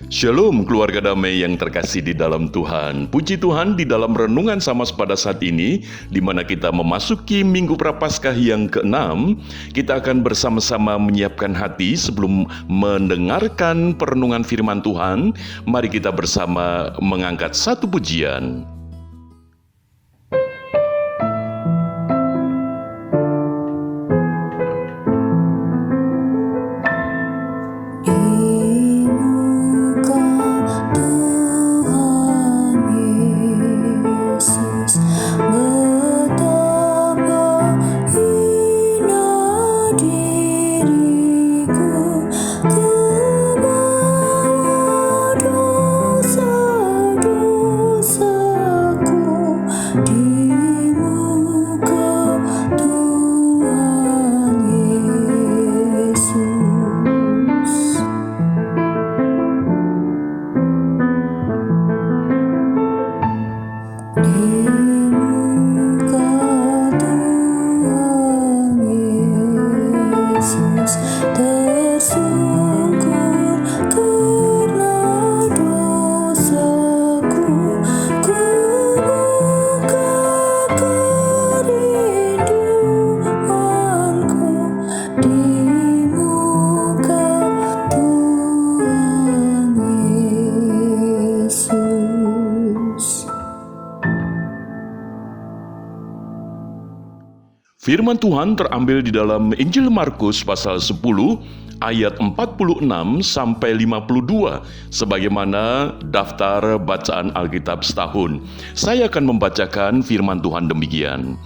Shalom keluarga damai yang terkasih di dalam Tuhan. Puji Tuhan, di dalam renungan sama pada saat ini, di mana kita memasuki Minggu Prapaskah yang ke-6, kita akan bersama-sama menyiapkan hati sebelum mendengarkan perenungan firman Tuhan. Mari kita bersama mengangkat satu pujian. Firman Tuhan terambil di dalam Injil Markus pasal 10 ayat 46 sampai 52 sebagaimana daftar bacaan Alkitab setahun. Saya akan membacakan firman Tuhan demikian.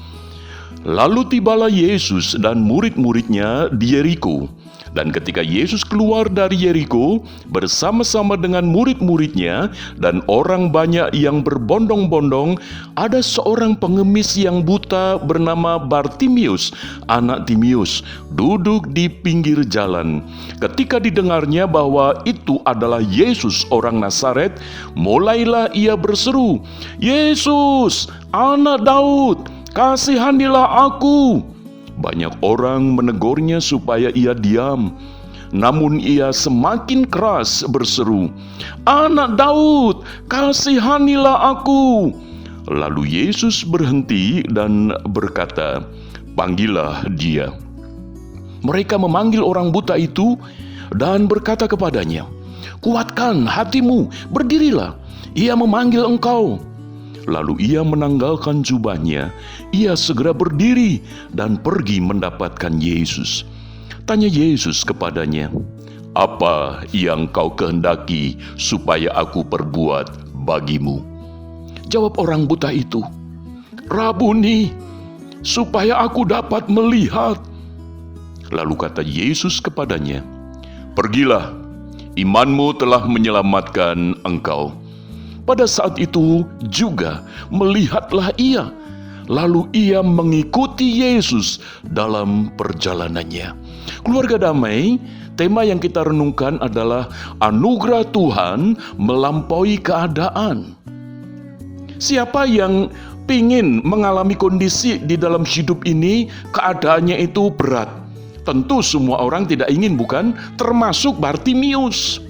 Lalu tibalah Yesus dan murid-muridnya di Yeriko. Dan ketika Yesus keluar dari Yeriko bersama-sama dengan murid-muridnya dan orang banyak yang berbondong-bondong, ada seorang pengemis yang buta bernama Bartimius, anak Timius, duduk di pinggir jalan. Ketika didengarnya bahwa itu adalah Yesus orang Nazaret, mulailah ia berseru, "Yesus, anak Daud, kasihanilah aku." Banyak orang menegurnya supaya ia diam. Namun ia semakin keras berseru, "Anak Daud, kasihanilah aku." Lalu Yesus berhenti dan berkata, "Panggillah dia." Mereka memanggil orang buta itu dan berkata kepadanya, "Kuatkan hatimu, berdirilah, ia memanggil engkau." Lalu ia menanggalkan jubahnya, ia segera berdiri dan pergi mendapatkan Yesus. Tanya Yesus kepadanya, "Apa yang kau kehendaki supaya aku perbuat bagimu?" Jawab orang buta itu, "Rabuni, supaya aku dapat melihat." Lalu kata Yesus kepadanya, "Pergilah, imanmu telah menyelamatkan engkau." Pada saat itu juga melihatlah ia, lalu ia mengikuti Yesus dalam perjalanannya. Keluarga damai, tema yang kita renungkan adalah anugerah Tuhan melampaui keadaan. Siapa yang ingin mengalami kondisi di dalam hidup ini, keadaannya itu berat? Tentu semua orang tidak ingin, bukan? Termasuk Bartimius.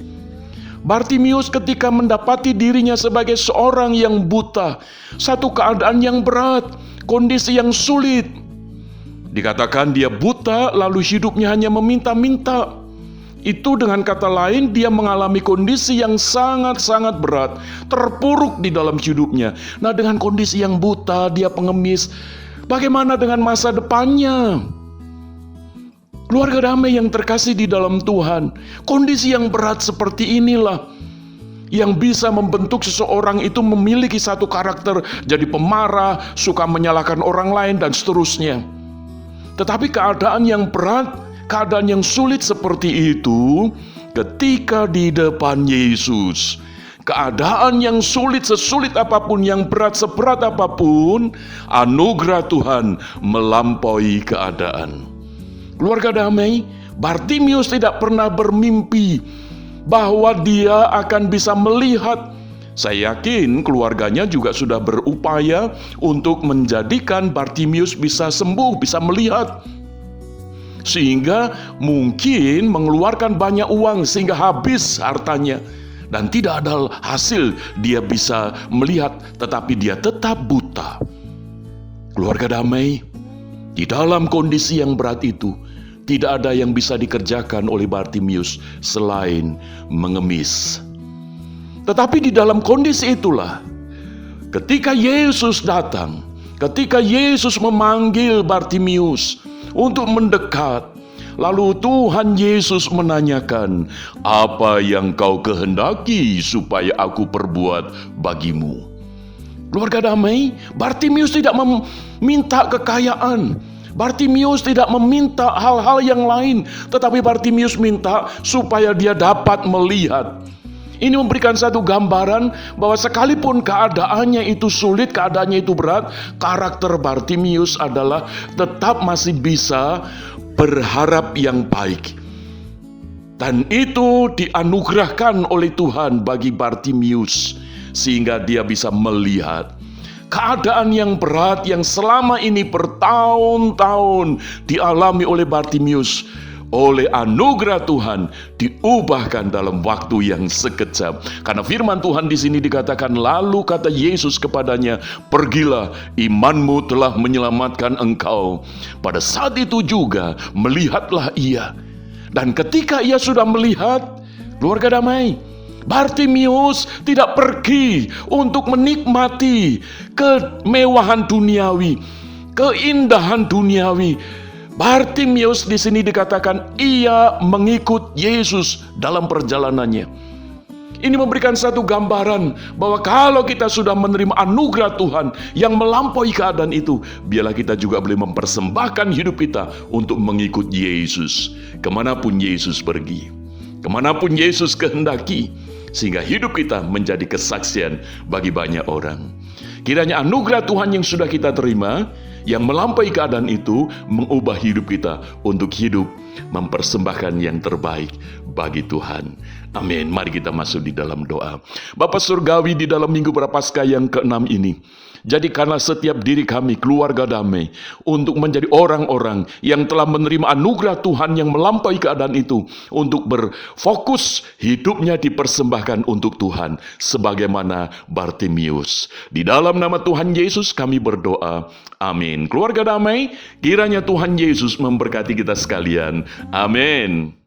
Bartimius ketika mendapati dirinya sebagai seorang yang buta, satu keadaan yang berat, kondisi yang sulit. Dikatakan dia buta lalu hidupnya hanya meminta-minta. Itu dengan kata lain dia mengalami kondisi yang sangat-sangat berat, terpuruk di dalam hidupnya. Nah, dengan kondisi yang buta, dia pengemis, bagaimana dengan masa depannya? Keluarga damai yang terkasih di dalam Tuhan, kondisi yang berat seperti inilah yang bisa membentuk seseorang itu memiliki satu karakter, jadi pemarah, suka menyalahkan orang lain, dan seterusnya. Tetapi keadaan yang berat, keadaan yang sulit seperti itu, ketika di depan Yesus, keadaan yang sulit, sesulit apapun, yang berat, seberat apapun, anugerah Tuhan melampaui keadaan. Keluarga damai, Bartimius tidak pernah bermimpi bahwa dia akan bisa melihat. Saya yakin keluarganya juga sudah berupaya untuk menjadikan Bartimius bisa sembuh, bisa melihat. Sehingga mungkin mengeluarkan banyak uang sehingga habis hartanya. Dan tidak ada hasil dia bisa melihat, tetapi dia tetap buta. Keluarga damai, di dalam kondisi yang berat itu, tidak ada yang bisa dikerjakan oleh Bartimius selain mengemis. Tetapi di dalam kondisi itulah, ketika Yesus datang, ketika Yesus memanggil Bartimius untuk mendekat, lalu Tuhan Yesus menanyakan, "Apa yang kau kehendaki supaya aku perbuat bagimu?" Keluarga damai, Bartimius tidak meminta kekayaan. Bartimius tidak meminta hal-hal yang lain, tetapi Bartimius minta supaya dia dapat melihat. Ini memberikan satu gambaran bahwa sekalipun keadaannya itu sulit, keadaannya itu berat, karakter Bartimius adalah tetap masih bisa berharap yang baik. Dan itu dianugerahkan oleh Tuhan bagi Bartimius, sehingga dia bisa melihat. Keadaan yang berat yang selama ini bertahun-tahun dialami oleh Bartimius, oleh anugerah Tuhan diubahkan dalam waktu yang sekejap. Karena firman Tuhan di sini dikatakan, lalu kata Yesus kepadanya, "Pergilah, imanmu telah menyelamatkan engkau." Pada saat itu juga melihatlah ia. Dan ketika ia sudah melihat, keluarga damai, Bartimius tidak pergi untuk menikmati kemewahan duniawi, keindahan duniawi. Bartimius di sini dikatakan ia mengikut Yesus dalam perjalanannya. Ini memberikan satu gambaran bahwa kalau kita sudah menerima anugerah Tuhan yang melampaui keadaan itu, biarlah kita juga boleh mempersembahkan hidup kita untuk mengikut Yesus. Kemanapun Yesus pergi, kemanapun Yesus kehendaki, sehingga hidup kita menjadi kesaksian bagi banyak orang. Kiranya anugerah Tuhan yang sudah kita terima, yang melampaui keadaan itu, mengubah hidup kita untuk hidup mempersembahkan yang terbaik bagi Tuhan. Amin. Mari kita masuk di dalam doa. Bapa Surgawi, di dalam Minggu Prapaskah yang ke-6 ini, jadikanlah setiap diri kami, keluarga damai, untuk menjadi orang-orang yang telah menerima anugerah Tuhan yang melampaui keadaan itu, untuk berfokus hidupnya dipersembahkan untuk Tuhan, sebagaimana Bartimius. Di dalam nama Tuhan Yesus kami berdoa. Amin. Keluarga damai, kiranya Tuhan Yesus memberkati kita sekalian. Amin.